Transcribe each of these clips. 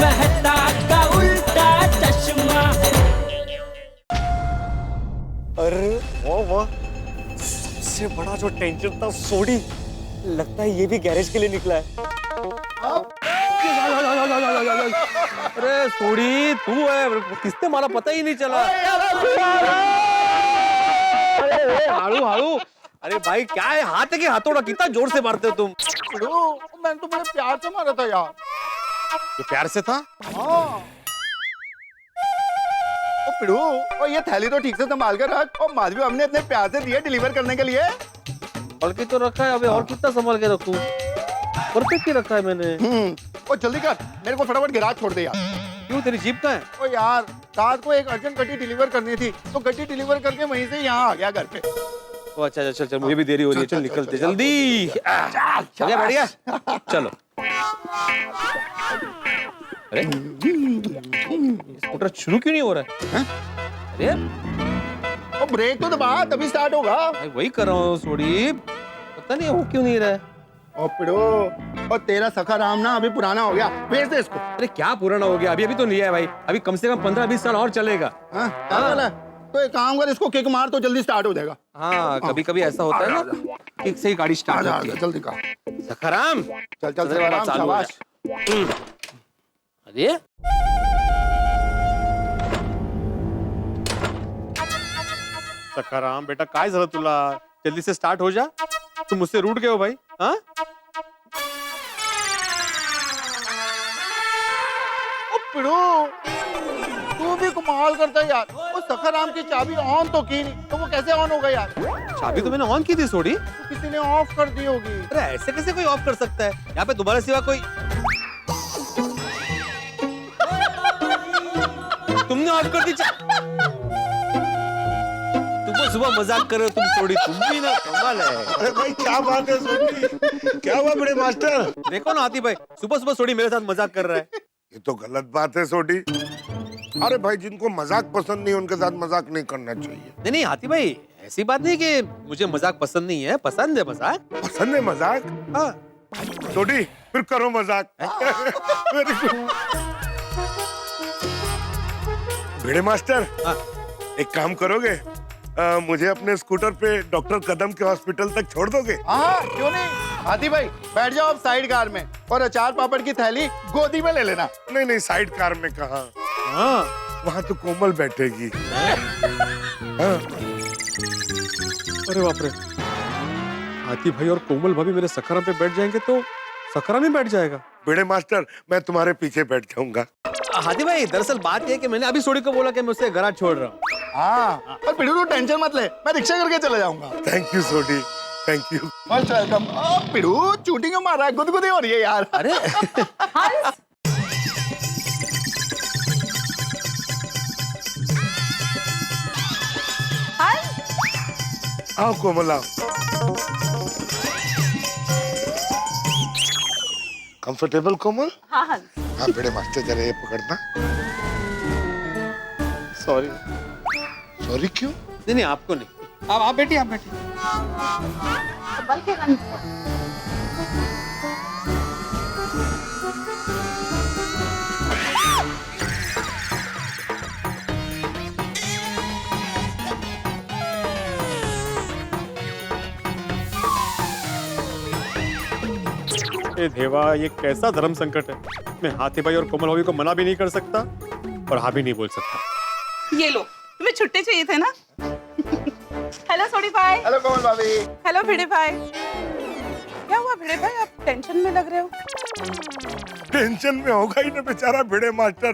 मेहता का उल्टा चश्मा। अरे वाह, सबसे बड़ा जो टेंशन था सोडी, लगता है ये भी गैरेज के लिए निकला है। अरे सोडी तू है, किसने मारा पता ही नहीं चला। अरे हाड़ू हाड़ू, अरे भाई क्या है, हाथ है कि हथौड़ा, कितना जोर से मारते हो तुम। मैंने तो बड़े प्यार से मारा था यार। ये प्यार से था? हाँ। पिड़ू, और ये थैली तो ठीक से संभाल कर रख। और माधवी हमने इतने प्यार से दिए डिलीवर करने के लिए। बल्कि तो रखा है, अबे और कितना संभाल के रखूं? परफेक्ट ही रखा है मैंने। और जल्दी कर, मेरे को फटाफट गिराज छोड़ दे यार। क्यों, तेरी जीप कहाँ है? ओ यार, रात को एक अर्जेंट गड्डी डिलीवर करनी थी, तो गड्डी डिलीवर करके वहीं से यहाँ आ गया घर पे। ओ अच्छा चल चल, मुझे भी देरी हो रही है, चल निकलते जल्दी। चल बैठ गया, चलो। अरे स्कूटर शुरू क्यों नहीं हो रहा है? अरे और ब्रेक तो दबा, तभी स्टार्ट होगा। वही कर रहा हूँ सोडी, पता नहीं हो क्यों नहीं रहा है। और पिड़ो, और तेरा सखा राम ना अभी पुराना हो गया, भेज दे इसको। अरे क्या पुराना हो गया, अभी अभी तो लिया है भाई, अभी कम से कम 15-20 साल और चलेगा। हाँ, तो एक काम कर, इसको किक मार तो जल्दी स्टार्ट हो जाएगा। हाँ कभी कभी ऐसा होता है ना, किक से ही गाड़ी स्टार्ट होती है। जल्दी का सखाराम, चल चल सखाराम, शाबाश। अरे सखाराम बेटा, काय झालं तुला? जल्दी से स्टार्ट हो जा, तुम मुझसे रूठ गए हो भाई। हाँ पिड़ू, तू भी कमाल करता है यार। वो सखाराम की चाबी ऑन तो की नहीं, तो वो कैसे ऑन होगा यार? चाबी तो मैंने ऑन की थी सोडी। तो किसी ने ऑफ कर दी होगी। अरे ऐसे कैसे कोई ऑफ कर सकता है? यहाँ पे तुम्हारे सिवा कोई, तुमने ऑफ कर दी। तुम सुबह मजाक कर रहे हो तुम सोडी, तुम भी ना कमाल है। अरे भाई क्या बात है सोडी, क्या हुआ बड़े मास्टर? देखो ना हाथी भाई, सुबह सुबह सोडी मेरे साथ मजाक कर रहा है। ये तो गलत बात है सोडी। अरे भाई जिनको मजाक पसंद नहीं उनके साथ मजाक नहीं करना चाहिए। नहीं नहीं हाथी भाई, ऐसी बात नहीं कि मुझे मजाक पसंद नहीं है, पसंद है मजाक। पसंद है मजाक? हाँ सोडी फिर करो मजाक। Very good. भिड़े मास्टर, हाँ। एक काम करोगे, मुझे अपने स्कूटर पे डॉक्टर कदम के हॉस्पिटल तक छोड़ दोगे? हाँ क्यों नहीं। हाथी भाई बैठ जाओ अब साइड कार में, और अचार पापड़ की थैली गोदी में ले लेना। नहीं नहीं, साइड कार में कहाँ, हाँ। वहाँ तो कोमल बैठेगी। हाँ। अरे बाप रे, हाथी भाई और कोमल भाभी मेरे सखाराम पे बैठ जाएंगे तो सखाराम ही बैठ जाएगा। भिड़े मास्टर, मैं तुम्हारे पीछे बैठ जाऊंगा। हाथी भाई दरअसल बात यह है कि मैंने अभी सोडी को बोला कि मैं उससे गराज छोड़ रहा हूँ। हाँ, और पिड़ू तू टेंशन मत ले, मैं रिक्शा करके चले जाऊंगा। थैंक यू सोडी, थैंक यू। Most welcome. पिड़ू चूटिंग मारा है, गुदगुदी हो रही है यार। अरे आओ कोमल आओ। कंफर्टेबल कोमल? हाँ हाँ। हाँ भिड़े मास्टर जरा ये पकड़ना। सॉरी। सॉरी क्यों? नहीं नहीं आपको नहीं, आप बैठिए, आप बैठिए। बल के रंग। देवा, ये कैसा धर्म संकट है। मैं हाथी भाई और कोमल भाभी को मना भी नहीं कर सकता और हाँ भी नहीं बोल सकता। ये लो, तुम्हें छुट्टे चाहिए थे ना? हेलो सोडी भाई। हेलो कोमल भाभी। हेलो भिड़े भाई। क्या हुआ भिड़े भाई, आप टेंशन में लग रहे हो? टेंशन में होगा ही ना बेचारा भिड़े मास्टर।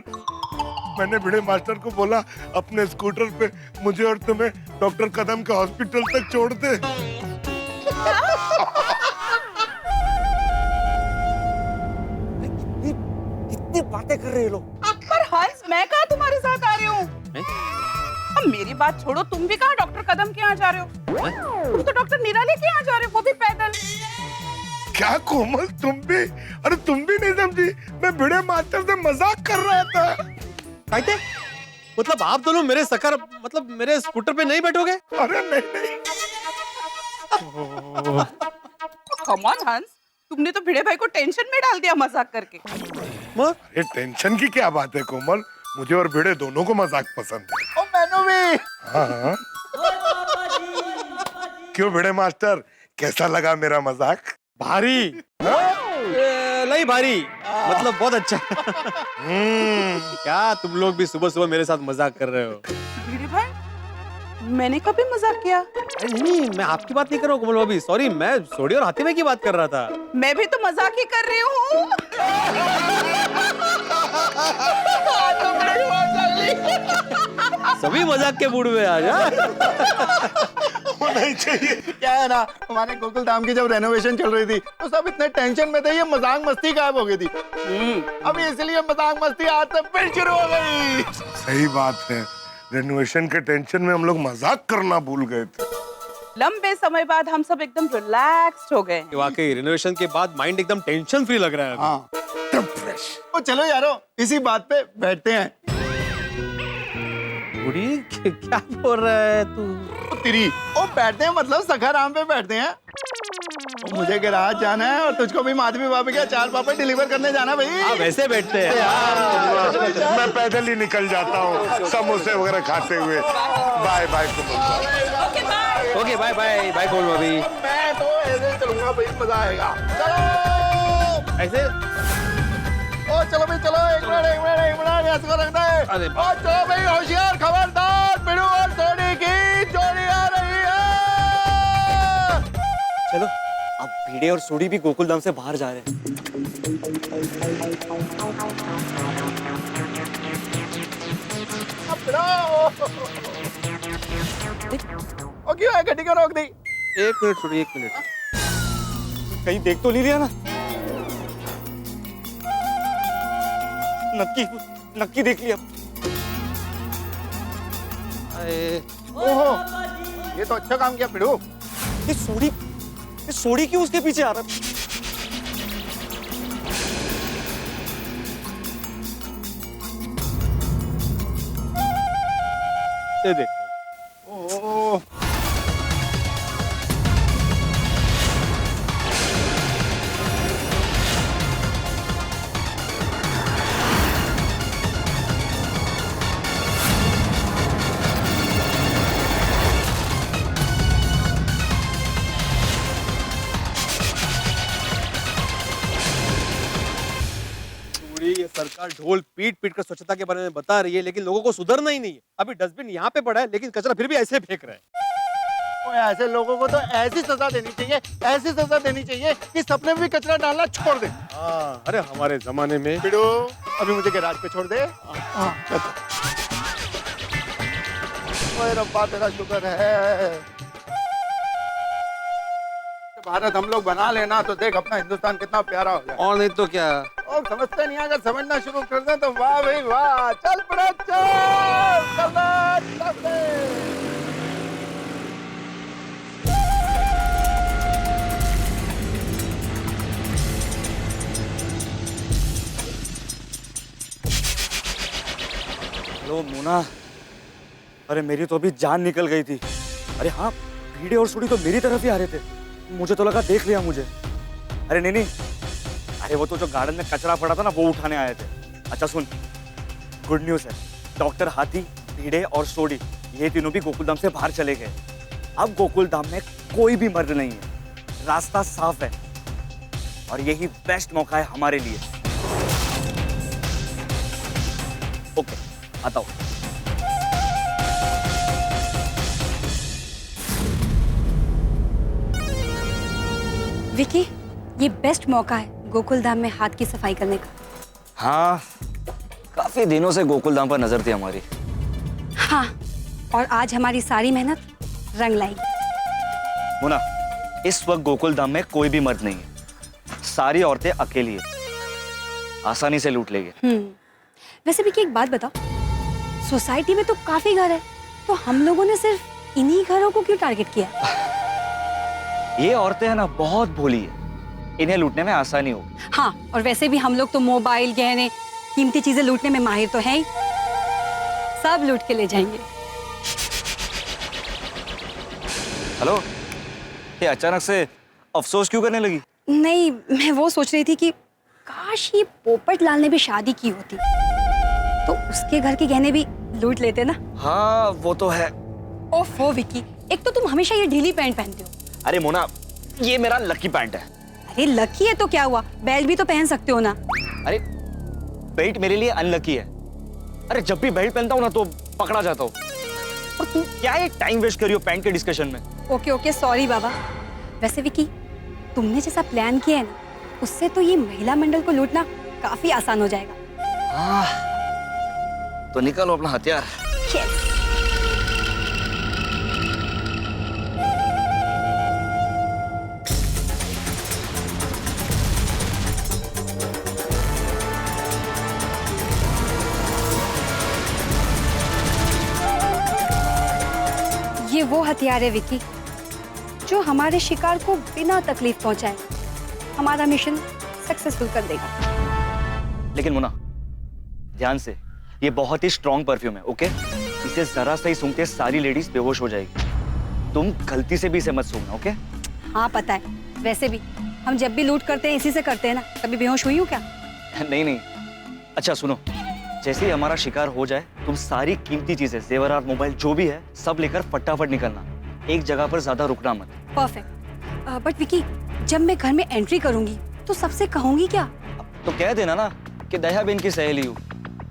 मैंने भिड़े मास्टर को बोला अपने स्कूटर पे मुझे और तुम्हें डॉक्टर कदम के हॉस्पिटल तक छोड़ दे। कितनी बातें कर रहे लोग। पर हंस, मैं कहाँ तुम्हारे साथ आ रही हूँ? अब मेरी बात छोड़ो, तुम भी कहाँ डॉक्टर कदम के यहाँ जा रहे हो? तुम तो डॉक्टर निराले के यहाँ जा रहे हो, वो भी पैदल। क्या कोमल तुम भी? अरे तुम भी नहीं समझी, मैं भिड़े मास्टर से मजाक कर रहा था। कहते मतलब आप दोनों मेरे सकर मतलब मेरे स्कूटर पे नहीं बैठोगे? अरे नहीं। कम ऑन हंस, तुमने तो भिड़े भाई को टेंशन में डाल दिया मजाक करके। मग ये टेंशन की क्या बात है कोमल, मुझे और भिड़े दोनों को मजाक पसंद है। ओ मैनू भी। हाँ हाँ। क्यों भिड़े मास्टर, कैसा लगा मेरा मजाक? भारी नहीं भारी, मतलब बहुत अच्छा। क्या तुम लोग भी सुबह सुबह मेरे साथ मजाक कर रहे हो? भिड़े भाई, मैंने कभी मजाक किया? अरे नहीं, मैं आपकी बात नहीं कर रहा हूँ कोमल भाभी, सॉरी, मैं सोडी और हाथी भाई की बात कर रहा था। मैं भी तो मजाक ही कर रही हूँ। सभी मजाक के मूड में आज। वो नहीं चाहिए। क्या है ना, हमारे गोकुल धाम की जब रेनोवेशन चल रही थी तो सब इतने टेंशन में थे, ये मजाक मस्ती गायब हो गई थी। अभी इसलिए मजाक मस्ती आज से फिर शुरू हो गई। सही बात है, रेनोवेशन के टेंशन में हम लोग मजाक करना भूल गए थे। लंबे समय बाद हम सब एकदम रिलैक्स्ड हो गए। वाकई रेनोवेशन के बाद माइंड एकदम टेंशन फ्री लग रहा है। हाँ, एकदम फ्रेश। तो चलो यारो, इसी बात पे बैठते हैं। बुढ़ी क्या बोल रहा है तू? ओ तेरी, ओ बैठते हैं मतलब सखाराम पे बैठते हैं। मुझे गैराज जाना है और तुझको भी माधवी भाभी के अचार पापड़ डिलीवर करने जाना भाई। हाँ वैसे बैठते हैं। मैं पैदल ही निकल जाता हूँ समोसे वगैरह खाते हुए। Bye bye okay bye bye bye Komal भाभी। मैं तो ऐसे चलूंगा भाई, मजा आएगा। चलो ऐसे ओ चलो भाई चलो, एक मिनट इसको रख दे। अरे ओ चलो भाई, होशियार, खबरदार, पिड़ू और सोनी की जोड़ी आ रही है। चलो, अब भिड़े और सोडी भी गोकुल धाम से बाहर जा रहे हैं। अब पिड़ो। ओ क्यों है, गड्डी को रोक दी? एक मिनट छोड़िए, एक मिनट। कहीं देख तो नहीं लिया ना? नक्की देख लिया। ओहो, ये तो अच्छा काम किया पिड़ू। ये सोडी क्यों उसके पीछे आ रहा है? ये देख। ओह, ये सरकार ढोल पीट पीट कर स्वच्छता के बारे में बता रही है, लेकिन लोगों को सुधरना ही नहीं है। अभी डस्टबिन यहाँ पे पड़ा है, लेकिन कचरा फिर भी ऐसे फेंक रहे हैं। ओए ऐसे लोगों को तो ऐसी सजा देनी चाहिए, ऐसी सजा देनी चाहिए कि सपने में भी कचरा डालना छोड़ दे। हाँ, अरे हमारे जमाने में। पिड़ू, अभी मुझे गैराज पे छोड़ दे। हाँ, चल। ओए रब्बा तेरा शुक्र है। भारत हम लोग बना लेना तो देख अपना हिंदुस्तान कितना प्यारा हो जाए। और नहीं तो क्या। और समझते नहीं, अगर समझना शुरू कर दे तो वाह भाई वाह। चल बड़ा चल। हेलो मोना, अरे मेरी तो अभी जान निकल गई थी। अरे हाँ, भिड़े और सोडी तो मेरी तरफ ही आ रहे थे, मुझे तो लगा देख लिया मुझे। अरे नहीं, अरे वो तो जो गार्डन में कचरा पड़ा था ना, वो उठाने आए थे। अच्छा सुन, गुड न्यूज़ है, डॉक्टर हाथी, भिड़े और सोडी ये तीनों भी गोकुल धाम से बाहर चले गए। अब गोकुल धाम में कोई भी मर्द नहीं है, रास्ता साफ है और यही बेस्ट मौका है हमारे लिए। ओके, आता हूँ। विकी, ये बेस्ट मौका है गोकुल धाम में हाथ की सफाई करने का। हाँ, काफी दिनों से गोकुल धाम पर नजर थी हमारी। हाँ, और आज हमारी सारी मेहनत रंग लाएगी। मोना, इस वक्त गोकुल धाम में कोई भी मर्द नहीं है, सारी औरतें अकेली है, आसानी से लूट लेंगे। वैसे विकी एक बात बताओ, सोसाइटी में तो काफी घर है, तो हम लोगों ने सिर्फ इन्हीं घरों को क्यों टारगेट किया? ये औरतें है ना, बहुत भोली है, इन्हें लूटने में आसानी होगी। हाँ, और वैसे भी हम लोग तो मोबाइल, गहने, कीमती चीजें लूटने में माहिर तो हैं ही, सब लूट के ले जाएंगे। हेलो, ये अचानक से अफसोस क्यों करने लगी? नहीं, मैं वो सोच रही थी कि काश ये पोपट लाल ने भी शादी की होती तो उसके घर के गहने भी लूट लेते ना। हाँ वो तो है। ओफो विकी, एक तो तुम हमेशा ये ढीली पैंट पहनते हो। अरे मोना, ये मेरा लकी पैंट है। अरे लकी है तो क्या हुआ, बेल्ट भी तो पहन सकते हो ना। अरे बेल्ट मेरे लिए अनलकी है। अरे जब भी बेल्ट पहनता हूँ ना तो पकड़ा जाता हूँ। और तू क्या ये टाइम वेस्ट करी हो पैंट के डिस्कशन में। ओके ओके सॉरी बाबा। वैसे विकी, तुमने जैसा प्लान किया है ना, उससे तो ये महिला मंडल को लूटना काफी आसान हो जाएगा। तो निकालो अपना हथियार। Yes. ये वो हथियार है विकी जो हमारे शिकार को बिना तकलीफ पहुंचाए हमारा मिशन सक्सेसफुल कर देगा। लेकिन मोना ध्यान से, ये बहुत ही स्ट्रॉन्ग परफ्यूम है, ओके? इसे जरा सा ही सूंघते सारी लेडीज बेहोश हो जाएगी। तुम गलती से भी इसे मत सूंघना, ओके? हाँ पता है, वैसे भी हम जब भी लूट करते हैं इसी से करते हैं ना। कभी बेहोश हुई हूँ क्या? नहीं नहीं। अच्छा सुनो, जैसे ही हमारा शिकार हो जाए तुम सारी कीमती चीजें, जेवरात, मोबाइल जो भी है सब लेकर फटाफट निकलना। एक जगह पर ज्यादा रुकना मत। परफेक्ट। बट विकी, जब मैं घर में एंट्री करूंगी तो सबसे कहूंगी क्या? तो कह देना ना कि दया बेन की सहेली हूँ,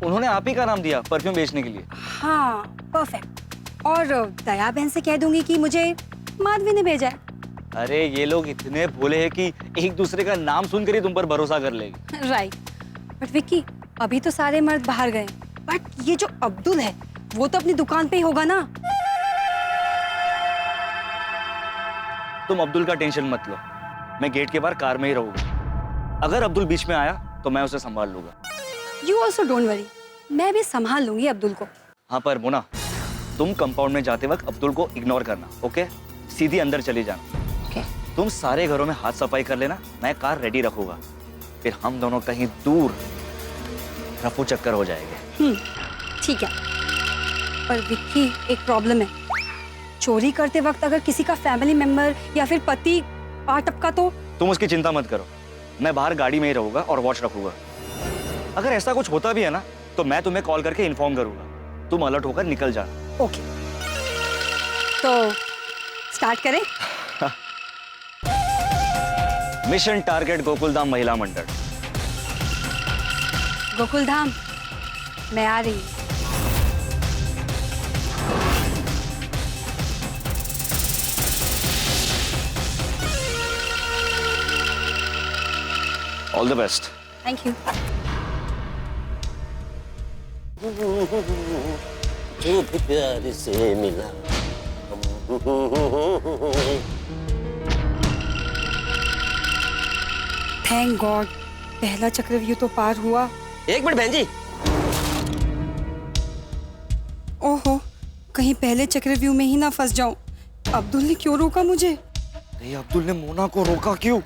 उन्होंने आप ही का नाम दिया परफ्यूम बेचने के लिए। हाँ परफेक्ट। और दया बहन से कह दूंगी कि मुझे माधवी ने भेजा है। अरे ये लोग इतने भोले हैं कि एक दूसरे का नाम सुनकर ही तुम पर भरोसा कर लेगी। राइट। बट विक्की, अभी तो सारे मर्द बाहर गए, बट ये जो अब्दुल है वो तो अपनी दुकान पे ही होगा ना। तुम अब्दुल का टेंशन मत लो, मैं गेट के बाहर कार में ही रहूंगा। अगर अब्दुल बीच में आया तो मैं उसे संभाल लूंगा। यू ऑल्सो डोंट वरी, मैं भी संभाल लूंगी अब्दुल को। हाँ पर मोना, तुम कंपाउंड में जाते वक्त अब्दुल को इग्नोर करना, ओके? सीधी अंदर चली जाना। तुम सारे घरों में हाथ सफाई कर लेना, मैं कार रेडी रखूंगा। फिर हम दोनों कहीं दूर रफू चक्कर हो जाएंगे। ठीक है। पर विक्की, एक प्रॉब्लम है। चोरी करते वक्त अगर किसी का फैमिली मेंबर या फिर पति आ टपका तो? तुम उसकी चिंता मत करो, मैं बाहर गाड़ी में ही रहूंगा और वॉच रखूंगा। अगर ऐसा कुछ होता भी है ना तो मैं तुम्हें कॉल करके इन्फॉर्म करूंगा। तुम अलर्ट होकर निकल जाना। ओके, तो स्टार्ट करें? मिशन टारगेट गोकुलधाम महिला मंडल। गोकुलधाम, मैं आ रही हूँ। All the best. Thank you. जो भी प्यार से मिला। थैंक गॉड, पहला चक्रव्यूह तो पार हुआ। एक मिनट बहन जी। ओहो, कहीं पहले चक्रव्यूह में ही ना फंस जाऊं। अब्दुल ने क्यों रोका मुझे? नहीं, अब्दुल ने मोना को रोका क्यों?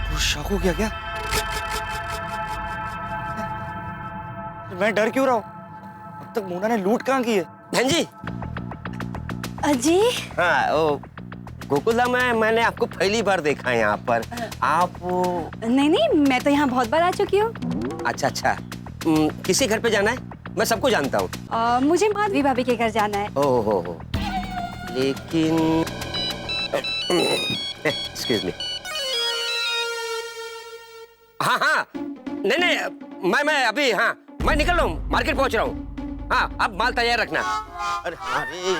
कुछ शक हो गया क्या? मैं डर क्यों रहा हूं? अब तक मोना ने लूट कहां की है? बहन जी। अजय, हाँ, ओ गोकुलधाम में मैंने आपको पहली बार देखा है यहाँ पर। आप नहीं नहीं, मैं तो यहाँ बहुत बार आ चुकी हूँ। अच्छा अच्छा। किसी घर पे जाना है? मैं सबको जानता हूँ। मुझे माधवी भाभी के घर जाना है। ओह हो। लेकिन एक्सक्यूज मी। हाँ हाँ, नहीं नहीं, मैं अभी, हाँ मैं निकल रहा हूँ, मार्केट पहुँच रहा हूँ। हाँ, आप माल तैयार रखना। अरे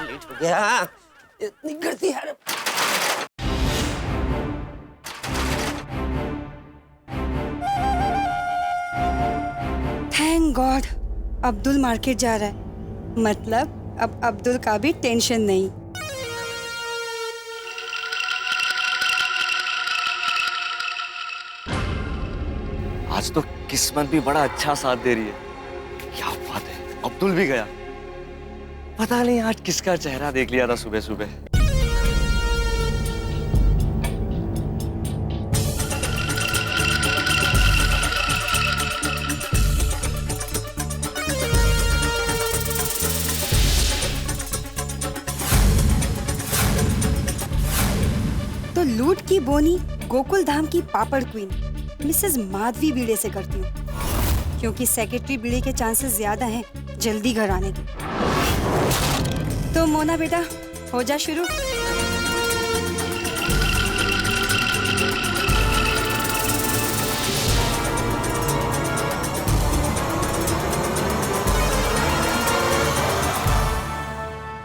लेट हो गया, इतनी गर्दी है। थैंक गॉड, अब्दुल मार्केट जा रहा है। मतलब अब अब्दुल का भी टेंशन नहीं। आज तो किस्मत भी बड़ा अच्छा साथ दे रही है। क्या बात है, अब्दुल भी गया। पता नहीं आज किसका चेहरा देख लिया था सुबह सुबह। तो लूट की बोनी गोकुलधाम की पापड़ क्वीन मिसेस माधवी बीड़े से करती हूँ, क्योंकि सेक्रेटरी बीड़े के चांसेस ज्यादा हैं जल्दी घर आने के। तो मोना बेटा, हो जा शुरू।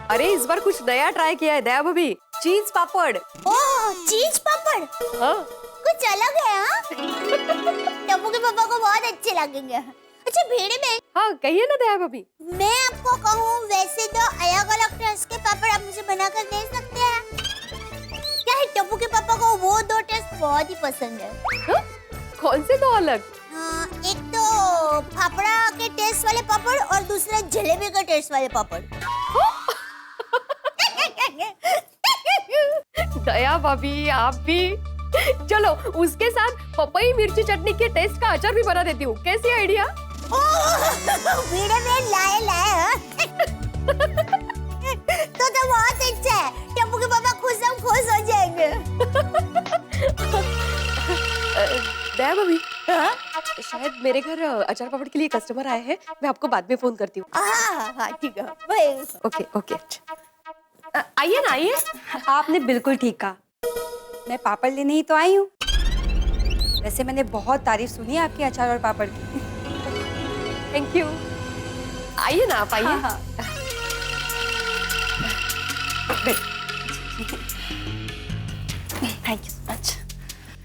अरे इस बार कुछ नया ट्राई किया है दया भाभी, चीज पापड़। ओह, चीज पापड़। हाँ कुछ अलग है। हाँ टप्पू के पापा को बहुत अच्छे लगेंगे। अच्छा भेड़े में, हाँ कहिए ना दया भाभी। मैं आपको कहूँ वैसे तो अलग अलग टेस्ट के पापड़ आप मुझे बनाकर दे सकते हैं। क्या है, टप्पू के पापा को वो 2 टेस्ट बहुत ही पसंद है। हाँ? कौन से 2 अलग? एक तो फाफड़ा के टेस्ट वाले पापड़ और दूसरा जलेबी के टेस्ट वाले पापड़। दया भाभी आप भी। चलो उसके साथ पपई मिर्ची चटनी के टेस्ट का अचार भी बना देती हूँ, कैसी आइडिया? वीडियो में लाए तो बहुत अच्छा है। टप्पू के पापा खुश हो जाएंगे। दया भाभी, शायद मेरे घर अचार पापड़ के लिए कस्टमर आए हैं, मैं आपको बाद में फोन करती हूँ। हाँ ठीक है। Okay okay. आइए ना आइए। आपने बिल्कुल ठीक कहा, मैं पापड़ लेने ही तो आई हूँ। वैसे मैंने बहुत तारीफ सुनी है आपके अचार और पापड़ की। Thank you. आइए ना आप आइए। हाँ, हाँ। Thank you so much.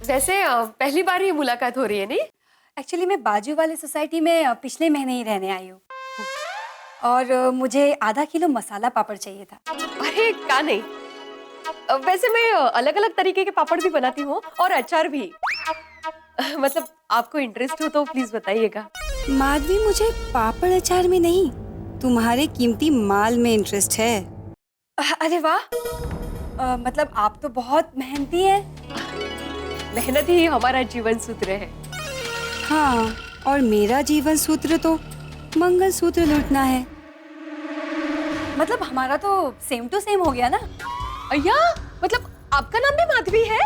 वैसे पहली बार ही मुलाकात हो रही है नहीं? एक्चुअली मैं बाजू वाली सोसाइटी में पिछले महीने ही रहने आई हूँ, और मुझे आधा किलो मसाला पापड़ चाहिए था। अरे का नहीं, वैसे मैं अलग अलग तरीके के पापड़ भी बनाती हूँ और अचार भी। मतलब आपको इंटरेस्ट हो तो प्लीज बताइएगा। माधवी, मुझे पापड़ अचार में नहीं, तुम्हारे कीमती माल में इंटरेस्ट है। अरे वाह, मतलब आप तो बहुत मेहनती हैं। मेहनत ही हमारा जीवन सूत्र है। हाँ, और मेरा जीवन सूत्र तो मंगल सूत्र लूटना है। मतलब हमारा तो सेम टू सेम हो गया ना। अय्या, मतलब आपका नाम भी माधवी है?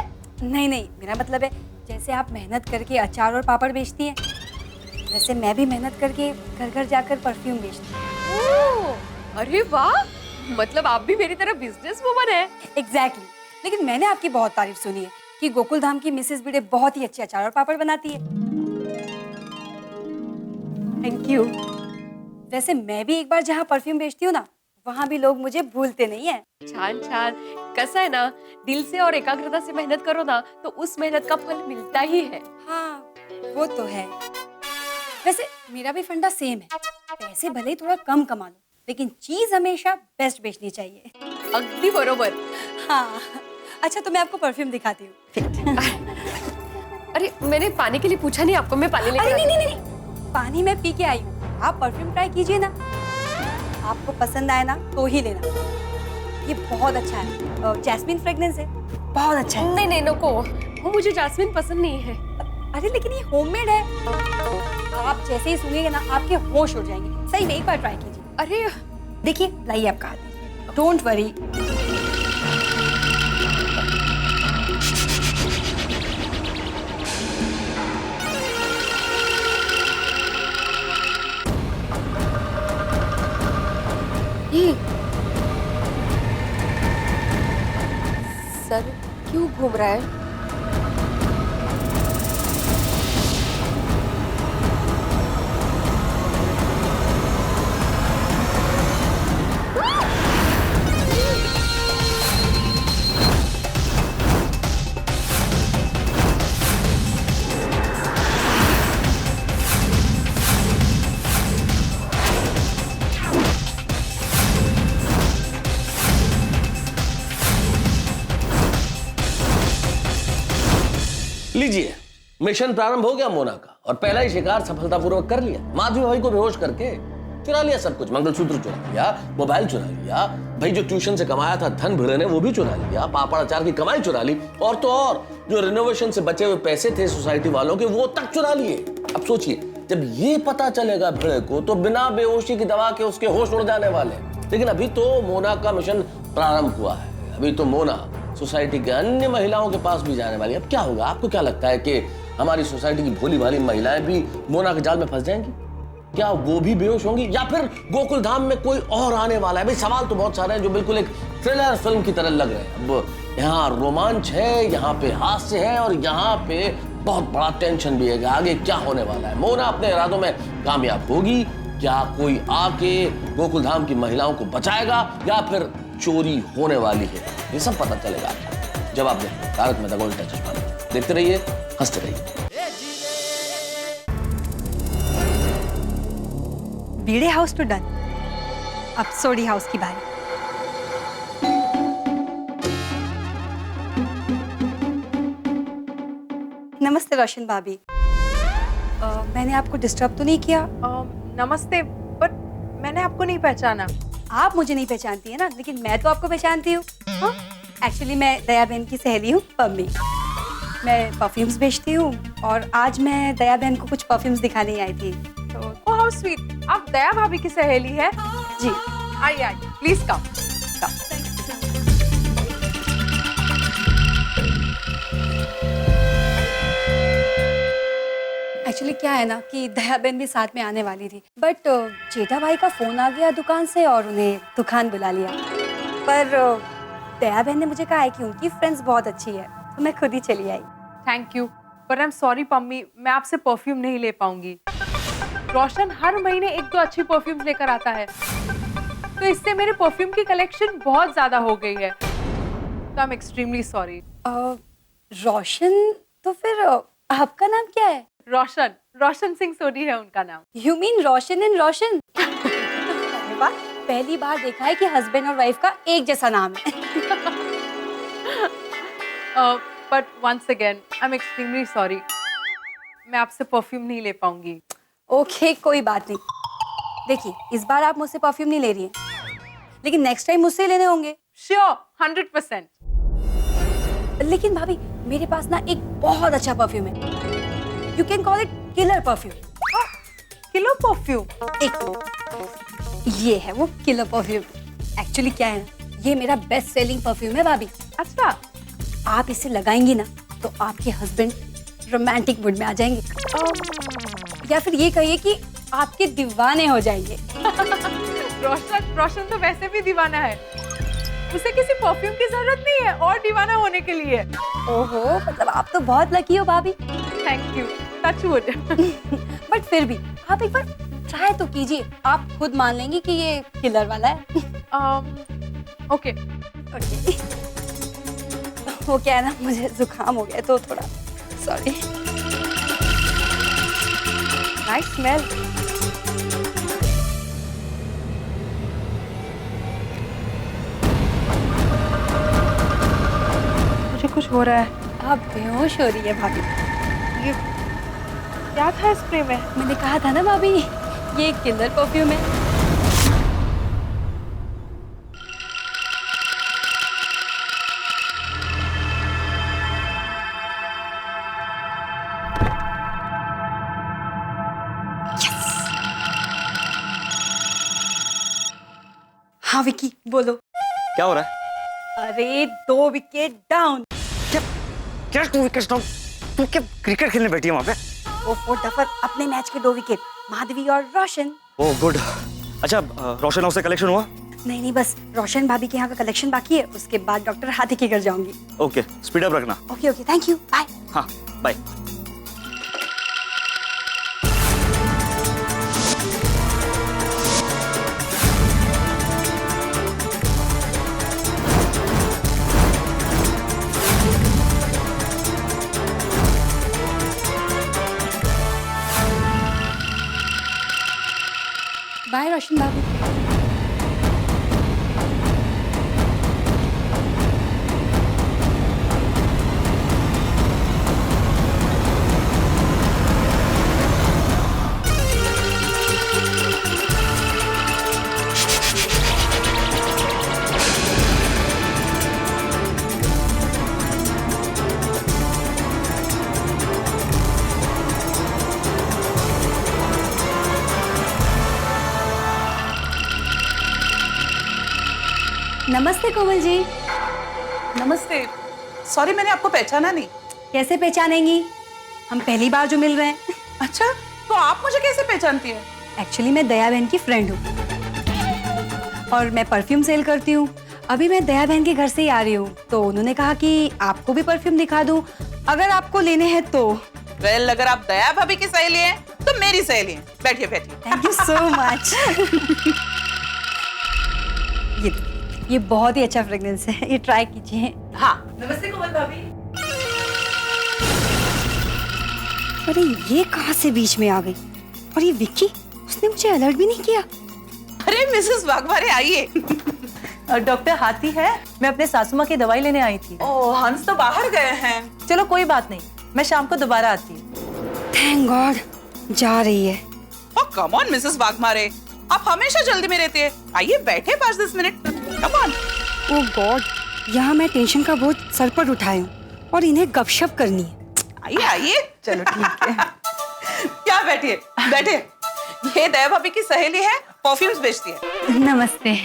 नहीं नहीं, मेरा मतलब है जैसे आप मेहनत करके अचार और पापड़ बेचती हैं, वैसे मैं भी मेहनत करके घर घर जाकर परफ्यूम बेचती हूँ। ओह, अरे वाह, मतलब आप भी मेरी तरह बिजनेस वुमन है। एग्जैक्टली। लेकिन मैंने आपकी बहुत तारीफ सुनी है कि गोकुल धाम की मिसेस भिड़े बहुत ही अच्छे अचार और पापड़ बनाती है। Thank you. वैसे मैं भी एक बार जहाँ परफ्यूम बेचती हूँ ना, वहाँ भी लोग मुझे भूलते नहीं है। छान छान। कैसा है ना, दिल से और एकाग्रता से मेहनत करो ना तो उस मेहनत का फल मिलता ही है। हाँ वो तो है। वैसे मेरा भी फंडा सेम है, पैसे भले ही थोड़ा कम कमा लो, लेकिन चीज हमेशा बेस्ट बेचनी चाहिए। अगदी बरोबर। हाँ अच्छा, तो मैं आपको परफ्यूम दिखाती हूँ। अरे मैंने पानी के लिए पूछा नहीं आपको, मैं पानी लेकर। नहीं, नहीं नहीं नहीं, पानी मैं पी के आई हूँ, आप परफ्यूम ट्राई कीजिए ना, आपको पसंद आए ना तो ही लेना। ये बहुत अच्छा है, जैस्मिन फ्रेग्रेंस है, बहुत अच्छा है। नहीं नहीं नको, मुझे जैस्मिन पसंद नहीं है। अरे लेकिन ये होममेड है, आप जैसे ही सुनिएगा ना आपके होश उड़ जाएंगे। सही में एक बार ट्राई कीजिए। अरे देखिए, लाइए आपका हाथ, डोंट वरी। सर क्यों घूम रहा है? लीजिए, मिशन प्रारंभ हो गया मोना का, और पहला ही शिकार सफलतापूर्वक कर लिया। माधवी भाई को बेहोश करके चुरा लिया सब कुछ। मंगलसूत्र चुरा लिया, मोबाइल चुरा लिया, भाई जो ट्यूशन से कमाया था धन भिड़े ने वो भी चुरा लिया, पापड़ अचार की कमाई चुरा ली, और तो और जो रिनोवेशन से बचे हुए पैसे थे सोसाइटी वालों के वो तक चुरा लिए। अब सोचिए, जब ये पता चलेगा भिड़े को तो बिना बेहोशी की दवा के उसके होश उड़ जाने वाले। लेकिन अभी तो मोना का मिशन प्रारंभ हुआ है, अभी तो मोना सोसाइटी के अन्य महिलाओं के पास भी जाने वाली है। अब क्या होगा? आपको क्या लगता है कि हमारी सोसाइटी की भोली भाली महिलाएं भी मोना के जाल में फंस जाएंगी? क्या वो भी बेहोश होंगी, या फिर गोकुल धाम में कोई और आने वाला है? भाई सवाल तो बहुत सारे हैं जो बिल्कुल एक थ्रिलर फिल्म की तरह लग रहे हैं। अब यहाँ रोमांच है, यहाँ पे हास्य है, और यहाँ पे बहुत बड़ा टेंशन भी है कि आगे क्या होने वाला है। मोना अपने इरादों में कामयाब होगी? क्या कोई आके गोकुल धाम की महिलाओं को बचाएगा, या फिर चोरी होने वाली है? ये सब पता चलेगा जब आप देखो तारक मेहता का उल्टा चश्मा। देखते रहिए, हंसते रहिए। बीड़े हाउस तो डन, अब सोडी हाउस की बारी। नमस्ते रोशन भाभी। मैंने आपको डिस्टर्ब तो नहीं किया? नमस्ते, बट मैंने आपको नहीं पहचाना। आप मुझे नहीं पहचानती है ना, लेकिन मैं तो आपको पहचानती हूँ। एक्चुअली मैं दया बहन की सहेली हूँ, पम्मी। मैं परफ्यूम्स बेचती हूँ और आज मैं दया बहन को कुछ परफ्यूम्स दिखाने आई थी। ओह हाउ स्वीट, आप दया भाभी की सहेली है? जी। आइए प्लीज कम। एक्चुअली क्या है ना कि दया बहन भी साथ में आने वाली थी, बट जेठा भाई का फोन आ गया दुकान से और उन्हें दुकान बुला लिया। पर दया बहन ने मुझे कहा है कि उनकी फ्रेंड्स बहुत अच्छी है, तो मैं खुद ही चली आई। थैंक यू, पर आई एम सॉरी पम्मी, मैं आपसे परफ्यूम नहीं ले पाऊंगी। रोशन हर महीने 1-2 अच्छी परफ्यूम्स लेकर आता है, तो इससे मेरे परफ्यूम की कलेक्शन बहुत ज्यादा हो गई है, तो आई एम एक्सट्रीमली सॉरी। रोशन? तो फिर आपका नाम क्या है? रोशन, रोशन सिंह सोनी है उनका नाम। यू मीन रोशन एंड रोशन? पहली बार देखा है कि हस्बैंड और वाइफ का एक जैसा नाम है। But once again I am extremely sorry, मैं आपसे परफ्यूम नहीं ले पाऊंगी। ओके, कोई बात नहीं। देखिए, इस बार आप मुझसे परफ्यूम नहीं ले रही हैं, लेकिन नेक्स्ट टाइम मुझसे लेने होंगे। श्योर, 100%। लेकिन भाभी, मेरे पास ना एक बहुत अच्छा परफ्यूम है। You can call it killer perfume. Killer perfume? एक मिनट, ये है वो किलर परफ्यूम। एक्चुअली क्या है ना, ये मेरा बेस्ट सेलिंग परफ्यूम है भाभी। अच्छा। आप इसे लगाएंगी ना तो आपके हस्बैंड रोमांटिक मूड में आ जाएंगे, या फिर ये कहिए कि आपके दीवाने हो जाएंगे। रोशन तो वैसे भी दीवाना है, उसे किसी परफ्यूम की जरूरत नहीं है और दीवाना होने के लिए। ओहो, मतलब आप तो बहुत लकी हो भाभी। Thank you, touch wood. But फिर भी आप एक बार ट्राई तो कीजिए, आप खुद मान लेंगी कि ये किलर वाला है। ओके। वो क्या है ना, मुझे जुकाम हो गया तो थोड़ा सॉरी। Nice smell. मुझे कुछ हो रहा है। आप बेहोश हो रही है भाभी। ये क्या था स्प्रे में? मैंने कहा था ना भाभी, ये किलर परफ्यूम है। हाँ विकी, बोलो। क्या हो रहा है? अरे 2 विकेट डाउन। क्या 2 विकेट डाउन? तू क्या क्रिकेट खेलने बैठी है वहाँ पे? वो डफर, अपने मैच के 2 विकेट, माधवी और रोशन। Oh good. अच्छा, रोशन हाउस से कलेक्शन हुआ? नहीं, बस रोशन भाभी के यहाँ का कलेक्शन बाकी है, उसके बाद डॉक्टर हाथी के घर जाऊंगी। ओके, स्पीड अप रखना। Okay, thank you, bye. हाँ, बाय। बाय रोशन बाबू। नमस्ते कोमल जी। नमस्ते। सॉरी, मैंने आपको पहचाना नहीं। कैसे पहचानेंगी? हम पहली बार जो मिल रहे हैं। अच्छा, तो आप मुझे कैसे पहचानती है? एक्चुअली मैं दया बहन की फ्रेंड हूँ और मैं परफ्यूम सेल करती हूँ। अभी मैं दया बहन के घर से ही आ रही हूँ, तो उन्होंने कहा कि आपको भी परफ्यूम दिखा दूँ अगर आपको लेने हैं तो। वेल, अगर आप दया भाभी की सहेली हैं तो मेरी सहेली हैं। बैठिए बैठिए। Thank you so much. ये बहुत ही अच्छा फ्रेग्रेंस है, ये ट्राई कीजिए। हाँ, नमस्ते कोमल भाभी। अरे ये कहाँ से बीच में आ गई? और ये विक्की, उसने मुझे अलर्ट भी नहीं किया। अरे मिसेस वाघमारे आइए। डॉक्टर हाथी है, मैं अपने सासू माँ की दवाई लेने आई थी। ओह, हंस तो बाहर गए हैं। चलो कोई बात नहीं, मैं शाम को दोबारा आती हूँ। थैंक गॉड, जा रही है। ओह कम ऑन मिसेस वाघमारे, आप हमेशा जल्दी में रहती है। आइए बैठे 5-10 minute. Come on. Oh God, यहाँ मैं टेंशन का बोझ सर पर उठाई हूँ और इन्हें गपशप करनी है। आइए आइए। चलो ठीक है। क्या बैठिए बैठे। ये दया भाभी की सहेली है, परफ्यूम्स बेचती है। नमस्ते।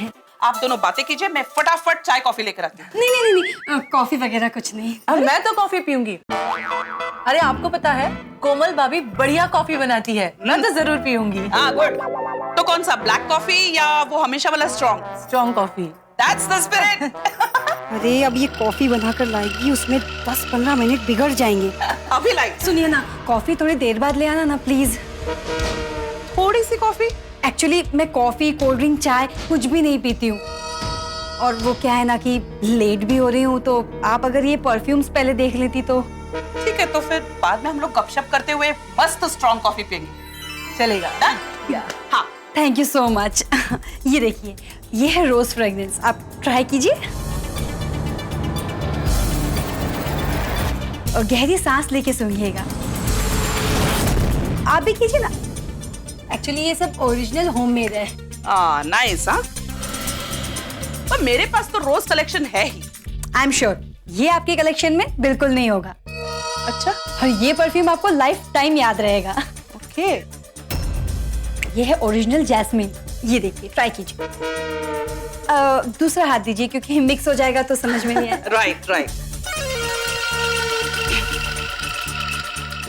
आप दोनों बातें कीजिए, मैं फटाफट चाय कॉफी लेकर आती हूँ। नहीं, कॉफी वगैरह कुछ नहीं। अब मैं तो कॉफी पीऊंगी। अरे आपको पता है, कोमल भाभी बढ़िया कॉफी बनाती है, मैं तो जरूर पीऊंगी। हाँ गुड। तो कौन सा, ब्लैक कॉफी या वो हमेशा वाला strong coffee? That's the spirit. अरे अब ये कॉफी बनाकर लाएगी, उसमें 10-15 मिनट बिगड़ जाएंगे। अभी लाई। सुनिए ना, कॉफी थोड़ी देर बाद ले आना ना प्लीज। थोड़ी सी कॉफी? एक्चुअली मैं कॉफी, कोल्ड ड्रिंक, चाय कुछ भी नहीं पीती हूँ। और वो क्या है ना कि लेट भी हो रही हूँ, तो आप अगर ये परफ्यूम्स पहले देख लेती तो। ठीक है, तो फिर बाद में हम लोग गपशप करते हुए मस्त स्ट्रॉन्ग कॉफी पियेंगे। चलेगा? हाँ। Thank you so much. ये देखिए, ये है रोज फ्रेग्रेंस, आप ट्राई कीजिए और गहरी सांस लेके सूंघिएगा। आप भी कीजिए ना। एक्चुअली ये सब ओरिजिनल होममेड है। नाइस। हाँ, पर मेरे पास तो रोज कलेक्शन है ही। आई एम श्योर ये आपके कलेक्शन में बिल्कुल नहीं होगा। अच्छा, और ये परफ्यूम आपको लाइफ टाइम याद रहेगा। ओके। ये है ओरिजिनल जैस्मिन, ये देखिए, ट्राई कीजिए। दूसरा हाथ दीजिए क्योंकि मिक्स हो जाएगा तो समझ में नहीं आएगा। Right right.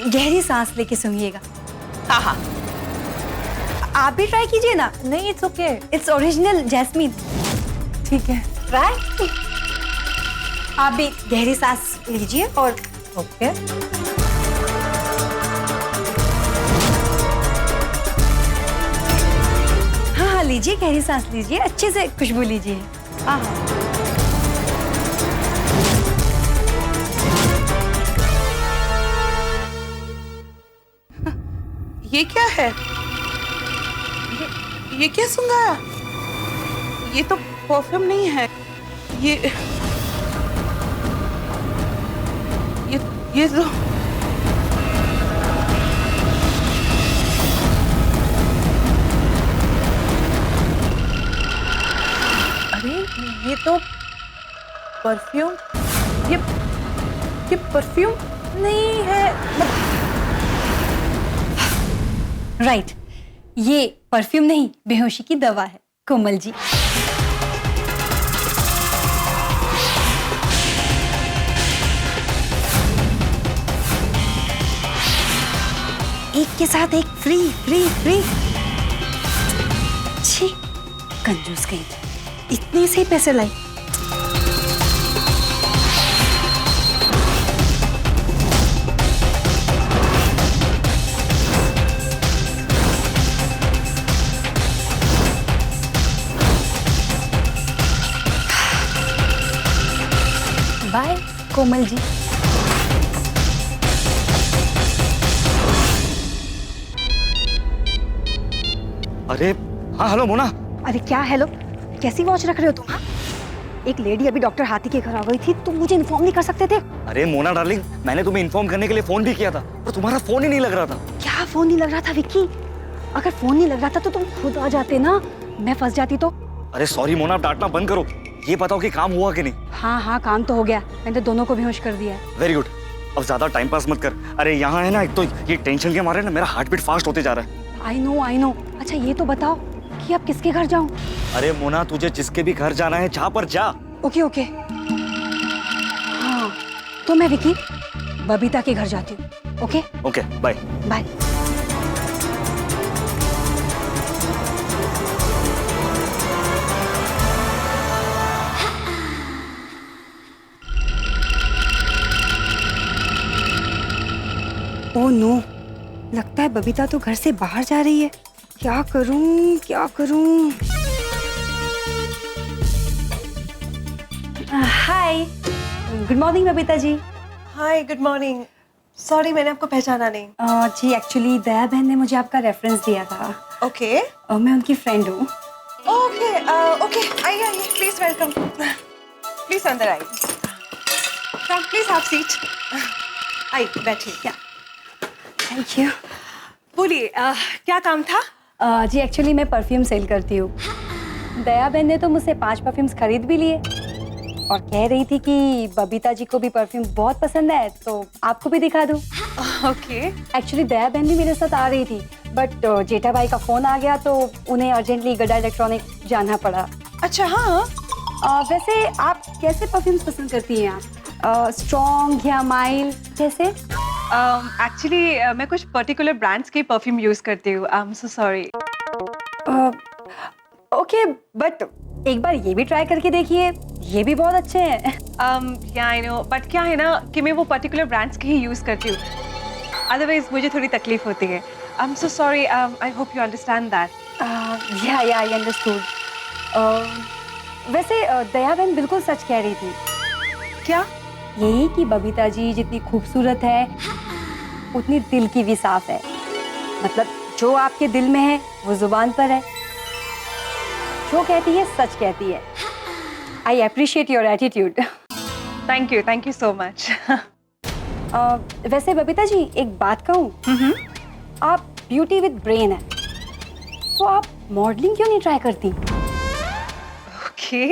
गहरी सांस लेके सूंघिएगा। हाँ हाँ। आप भी ट्राई कीजिए ना। नहीं, it's okay, it's original jasmine. ठीक है। ट्राई। आप भी गहरी सांस लीजिए और ओके। हाँ, लीजिए, गहरी सांस लीजिए, अच्छे से खुशबू लीजिए। हाँ। ये क्या है? ये क्या सुंघाया? ये तो परफ्यूम नहीं है। ये तो अरे ये तो परफ्यूम, ये परफ्यूम नहीं है। राइट, ये परफ्यूम नहीं, बेहोशी की दवा है कोमल जी। एक के साथ एक फ्री फ्री फ्री। छी, कंजूस कहीं, इतने से ही पैसे लाई। बाय कोमल जी। अरे हाँ, हेलो मोना। अरे क्या हेलो, कैसी वॉच रख रहे हो तुम? हाँ? एक लेडी अभी डॉक्टर हाथी के घर आ गई थी, तुम मुझे इन्फॉर्म नहीं कर सकते थे? अरे मोना डार्लिंग, मैंने तुम्हें इन्फॉर्म करने के लिए फोन भी किया था, पर तुम्हारा फोन ही नहीं लग रहा था। क्या फोन नहीं लग रहा था विक्की? अगर फोन नहीं लग रहा था तो तुम खुद आ जाते ना, मैं फंस जाती तो। अरे सॉरी मोना, आप डांटना बंद करो, ये बताओ कि काम हुआ कि नहीं। हाँ, काम तो हो गया, मैंने दोनों को बेहोश कर दिया है। वेरी गुड, अब ज्यादा टाइम पास मत कर। अरे यहाँ है ना, एक तो ये टेंशन के मारे ना मेरा हार्ट बीट फास्ट होते जा रहा है। I know. अच्छा ये तो बताओ कि अब किसके घर जाऊं? अरे मोना, तुझे जिसके भी घर जाना है जा पर जा। ओके। हाँ, तो मैं विक्की बबीता के घर जाती हूँ। Okay okay bye. Bye. Oh no, लगता है बबीता तो घर से बाहर जा रही है। क्या करूं क्या करूं? हाय, गुड मॉर्निंग बबीता जी। हाय, गुड मॉर्निंग। सॉरी, मैंने आपको पहचाना नहीं। जी एक्चुअली दया बहन ने मुझे आपका रेफरेंस दिया था। ओके मैं उनकी फ्रेंड हूँ। ओके ओके, आइए आइए, प्लीज वेलकम। प्लीज अंदर आइए। Come please have seat. आइए बैठिए। Thank you. बोलिए, क्या काम था? जी एक्चुअली मैं परफ्यूम सेल करती हूँ। दया बहन ने तो मुझसे 5 परफ्यूम्स खरीद भी लिए और कह रही थी कि बबीता जी को भी परफ्यूम बहुत पसंद है, तो आपको भी दिखा दूँ। ओके। एक्चुअली दया बहन भी मेरे साथ आ रही थी, बट जेठा भाई का फोन आ गया तो उन्हें अर्जेंटली गड्डा इलेक्ट्रॉनिक जाना पड़ा। अच्छा हाँ। वैसे आप कैसे परफ्यूम्स पसंद करती हैं आप? स्ट्रॉन्ग या माइल्ड, कैसे? एक्चुअली मैं कुछ पर्टिकुलर ब्रांड्स के परफ्यूम यूज करती हूँ। I am so sorry. Okay, but एक बार ये भी ट्राई करके देखिए, ये भी बहुत अच्छे हैं। या आई नो, बट क्या है ना कि मैं वो पर्टिकुलर ब्रांड्स के ही यूज करती हूँ, अदरवाइज मुझे थोड़ी तकलीफ होती है। I am so sorry. I hope you understand that. या आई अंडरस्टूड। वैसे दया बहन बिल्कुल सच कह रही थी। क्या? यही कि बबीता जी जितनी खूबसूरत है उतनी दिल की भी साफ है। मतलब जो आपके दिल में है वो जुबान पर है, जो कहती है सच कहती है। I appreciate your attitude. Thank you so much. वैसे बबीता जी एक बात कहूँ, आप ब्यूटी विद ब्रेन है, तो आप मॉडलिंग क्यों नहीं ट्राई करती? Okay,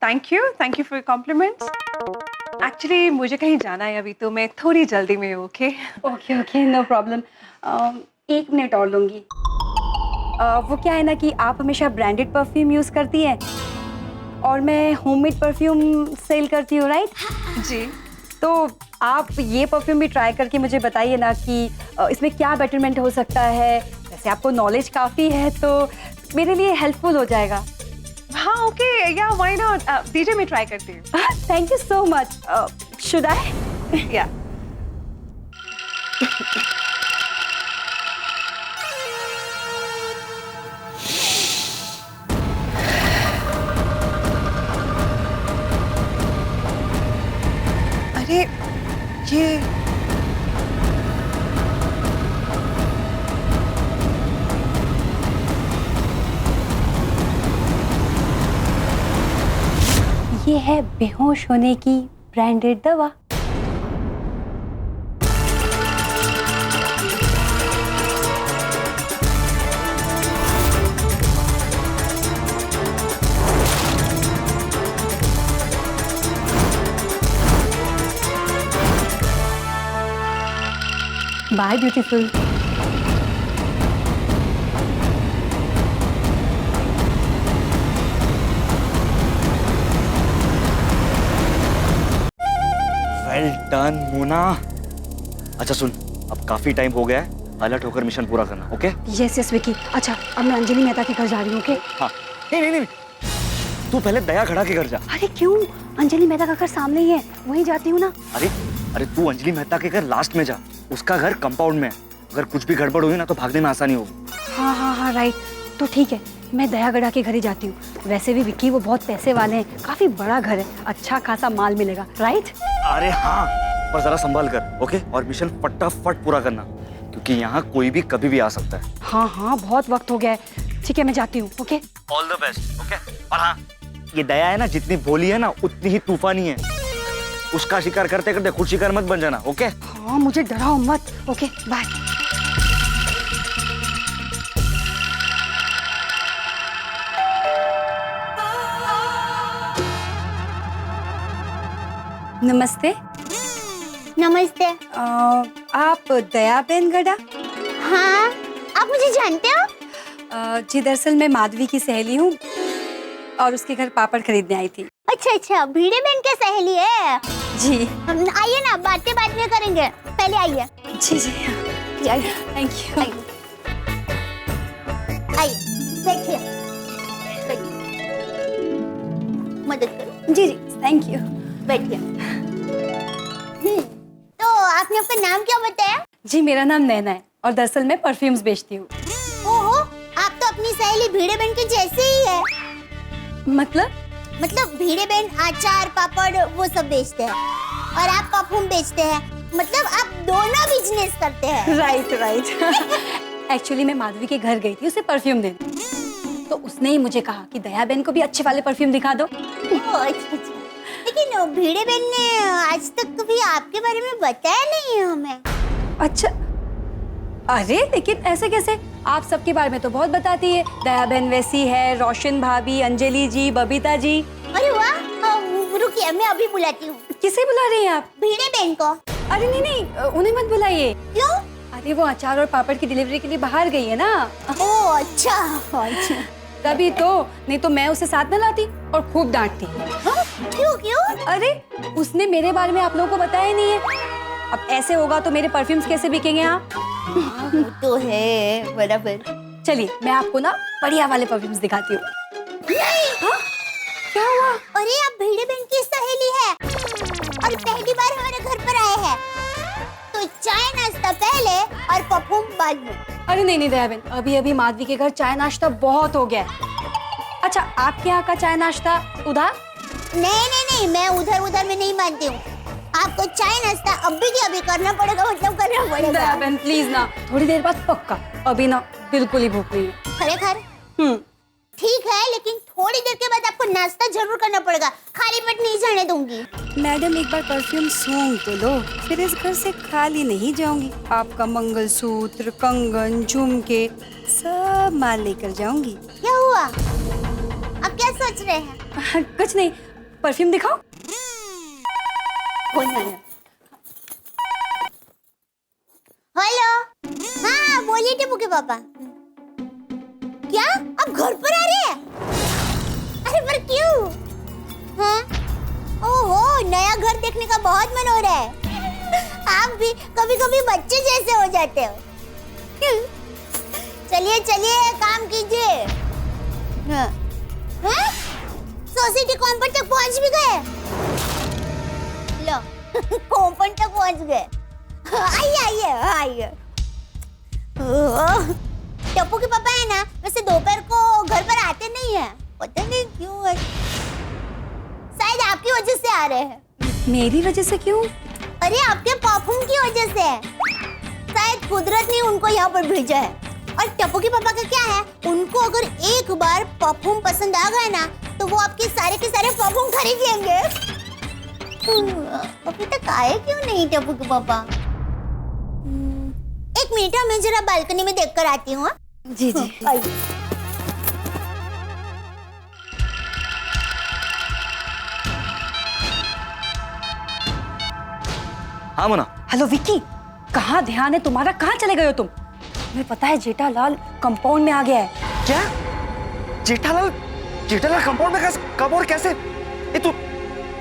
thank you for compliments. Actually मुझे कहीं जाना है अभी, तो मैं थोड़ी जल्दी में हूँ। Okay okay, no problem. 1 minute और लूँगी। वो क्या है ना कि आप हमेशा ब्रांडेड परफ्यूम यूज़ करती हैं और मैं होममेड परफ्यूम सेल करती हूँ, राइट? जी। तो आप ये परफ्यूम भी ट्राई करके मुझे बताइए ना कि इसमें क्या बेटरमेंट हो सकता है। वैसे आपको नॉलेज काफ़ी है तो मेरे लिए हेल्पफुल हो जाएगा। हाँ ओके, या व्हाई नॉट। दीजिए मैं ट्राई करती हूँ। Thank you so much. Should I? Yeah. अरे ये है बेहोश होने की ब्रांडेड दवा। Bye beautiful. Well done Mona. अच्छा सुन, अब काफी टाइम हो गया है, अलर्ट होकर मिशन पूरा करना। ओके? यस विकी। अच्छा अब मैं अंजलि मेहता के घर जा रही हूँ। ओके? हाँ। नहीं, तू पहले दया खड़ा के घर जा। अरे क्यों? अंजलि मेहता का घर सामने ही है, वहीं जाती हूँ ना। अरे तू अंजलि मेहता के घर लास्ट में जा, उसका घर कंपाउंड में है। अगर कुछ भी गड़बड़ हुई ना तो भागने में आसानी होगी। हाँ राइट। तो ठीक है, मैं दया गड़ा के घर ही जाती हूँ। वैसे भी विक्की वो बहुत पैसे वाले हैं, काफी बड़ा घर है, अच्छा खासा माल मिलेगा, राइट? अरे हाँ, पर जरा संभाल कर। ओके? और मिशन फटाफट पूरा करना, क्योंकि यहाँ कोई भी कभी भी आ सकता है। हाँ बहुत वक्त हो गया है। ठीक है मैं जाती हूँ। Okay? All the best. Okay? और हाँ, ये दया है ना, जितनी भोली है ना उतनी ही तूफानी है। उसका शिकार करते करते खुद शिकार मत बन जाना। ओके? हाँ मुझे डराओ मत। Okay bye. नमस्ते। नमस्ते। आप दया बेन गड़ा? हाँ, आप मुझे जानते हो? जी दरअसल मैं माधवी की सहेली हूँ और उसके घर पापड़ खरीदने आई थी। अच्छा, भिड़े बहन की सहेली है? जी। आइए ना, बातें बाद में करेंगे, पहले आइए। जी जी थैंक यू। आइए बैठिए, मदद करो। जी जी थैंक यू, बैठिए। तो आपने अपना नाम क्या बताया? जी मेरा नाम नैना है और दरअसल मैं परफ्यूम्स बेचती हूँ। ओहो, आप तो अपनी सहेली भीड़े बहन के जैसे ही है। मतलब भीड़े बहन अचार पापड़ वो सब बेचते हैं और आप परफ्यूम बेचते हैं, मतलब आप दोनों बिजनेस करते हैं। राइट। एक्चुअली मैं माधवी के घर गई थी उसे परफ्यूम देने, तो उसने ही मुझे कहा कि दया बहन को भी अच्छे वाले परफ्यूम दिखा दो। अच्छा। लेकिन भीड़े बहन ने आज तक कभी आपके बारे में बताया नहीं है हमें। अच्छा, अरे लेकिन ऐसे कैसे? आप सबके बारे में तो बहुत बताती है। दया बहन वैसी है, रोशन भाभी, अंजलि जी, बबीता जी। अरे वाह, रुकिए मैं अभी बुलाती हूँ। किसे बुला रही हैं आप? भीड़े बहन को। अरे नहीं, उन्हें मत बुलाइए। क्यों? अरे वो अचार और पापड़ की डिलीवरी के लिए बाहर गई है ना। ओह अच्छा। तभी तो, नहीं तो मैं उसे साथ न लाती और खूब डांटती। क्यों? अरे उसने मेरे बारे में आप लोगों को बताया ही नहीं है। अब ऐसे होगा तो मेरे परफ्यूम्स कैसे बिकेंगे आप? तो है बराबर। चलिए मैं आपको ना बढ़िया वाले परफ्यूम्स दिखाती हूँ। क्या हुआ? अरे आप भीड़े बहन की सहेली है और पहली बार हमारे घर पर आए हैं, तो चाय नाश्ता पहले और परफ्यूम बाद में। अरे नहीं दया बहन, अभी माधवी के घर चाय नाश्ता बहुत हो गया है। अच्छा आपके यहाँ का चाय नाश्ता उधार? नहीं, मैं उधर में नहीं मानती हूँ। आपको चाय नाश्ता अभी के अभी करना पड़ेगा, मतलब करना पड़ेगा। दया बहन प्लीज ना, थोड़ी देर बाद पक्का। अभी ना बिल्कुल ही भूख नहीं है। खरेखर? ठीक है, लेकिन थोड़ी देर के बाद आपको नाश्ता जरूर करना पड़ेगा, खाली पेट नहीं जाने दूंगी। मैडम एक बार परफ्यूम सूंघ तो लो, फिर इस घर से खाली नहीं जाऊंगी। आपका मंगलसूत्र, कंगन, झुमके सब माल लेकर जाऊंगी। क्या हुआ? आप क्या सोच रहे हैं? कुछ नहीं, परफ्यूम दिखाओ। हेलो, हाँ बोलिए टिप्पू के पापा। क्या आप घर पर आ रहे हैं? अरे पर क्यों? हाँ? ओहो, नया घर देखने का बहुत मन हो रहा है। आप भी कभी-कभी बच्चे जैसे हो जाते हो। चलिए काम कीजिए। हाँ? सोसाइटी कॉम्पाउंड तक पहुंच भी गए? लो, कॉम्पाउंड तक पहुंच गए। आइए। टप्पू के पापा है ना, वैसे दोपहर को घर पर आते नहीं है, पता नहीं क्यों है। शायद आपकी वजह से आ रहे हैं। मेरी वजह से क्यों? अरे आपके परफ्यूम की वजह से। शायद कुदरत ने उनको यहाँ पर भेजा है। और टप्पू के पापा का क्या है, उनको अगर एक बार परफ्यूम पसंद आ गया ना, तो वो आपके सारे के सारे परफ्यूम खरीद लेंगे। अभी तक आए क्यों नहीं टप्पू के पापा? एक मिनट, मैं जरा बालकनी में देखकर आती हूँ। जी। हाँ मोना। हेलो विक्की, कहाँ ध्यान है तुम्हारा? कहाँ चले गए हो तुम? तुम्हें पता है जेठालाल कंपाउंड में आ गया है। क्या? जेठालाल कंपाउंड में कब और कैसे?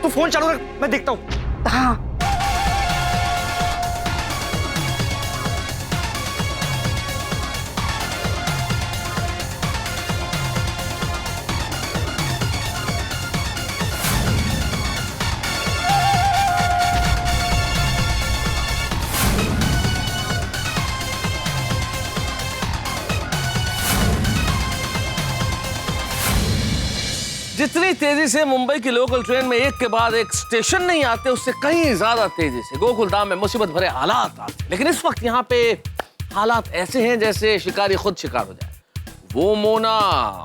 तू फोन चालू रख, मैं देखता हूँ। हाँ। जितनी तेजी से मुंबई की लोकल ट्रेन में एक के बाद एक स्टेशन नहीं आते, उससे कहीं ज्यादा तेजी से गोकुलधाम में मुसीबत भरे हालात आते। लेकिन इस वक्त यहाँ पे हालात ऐसे हैं जैसे शिकारी खुद शिकार हो जाए। वो मोना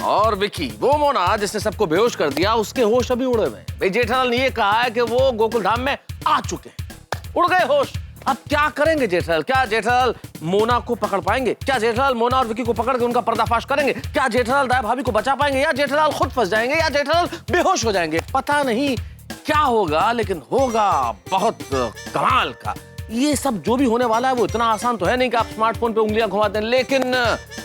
और विकी, वो मोना जिसने सबको बेहोश कर दिया, उसके होश अभी उड़े हुए हैं। भाई जेठालाल ने ये कहा है कि वो गोकुलधाम में आ चुके हैं, उड़ गए होश। अब क्या करेंगे जेठालाल? क्या जेठालाल मोना को पकड़ पाएंगे? क्या जेठालाल मोना और विकी को पकड़ के उनका पर्दाफाश करेंगे? क्या जेठालाल दया भाभी को बचा पाएंगे, या जेठालाल खुद फंस जाएंगे, या जेठालाल बेहोश हो जाएंगे? पता नहीं क्या होगा, लेकिन होगा बहुत कमाल का। ये सब जो भी होने वाला है वो इतना आसान तो है नहीं कि आप स्मार्टफोन पे उंगलियां घुमा दें, लेकिन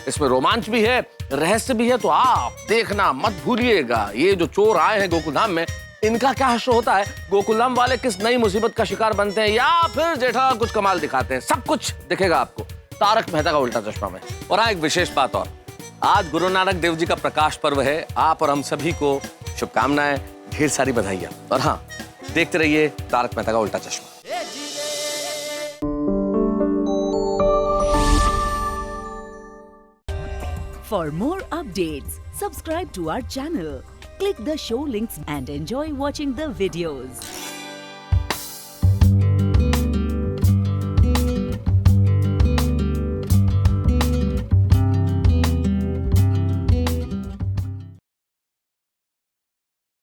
इसमें रोमांच भी है, रहस्य भी है। तो आप देखना मत भूलिएगा। ये जो चोर आए हैं गोकुलधाम में, इनका क्या शो होता है, गोकुलम वाले किस नई मुसीबत का शिकार बनते हैं या फिर जेठा कुछ कमाल दिखाते हैं, सब कुछ दिखेगा आपको तारक मेहता का उल्टा चश्मा में। और हाँ, एक विशेष बात और, आज गुरु नानक देव जी का प्रकाश पर्व है। आप और हम सभी को शुभकामनाएं, ढेर सारी बधाइयां। और हाँ, देखते रहिए तारक मेहता का उल्टा चश्मा। For more updates, subscribe to our channel, click the show links and enjoy watching the videos.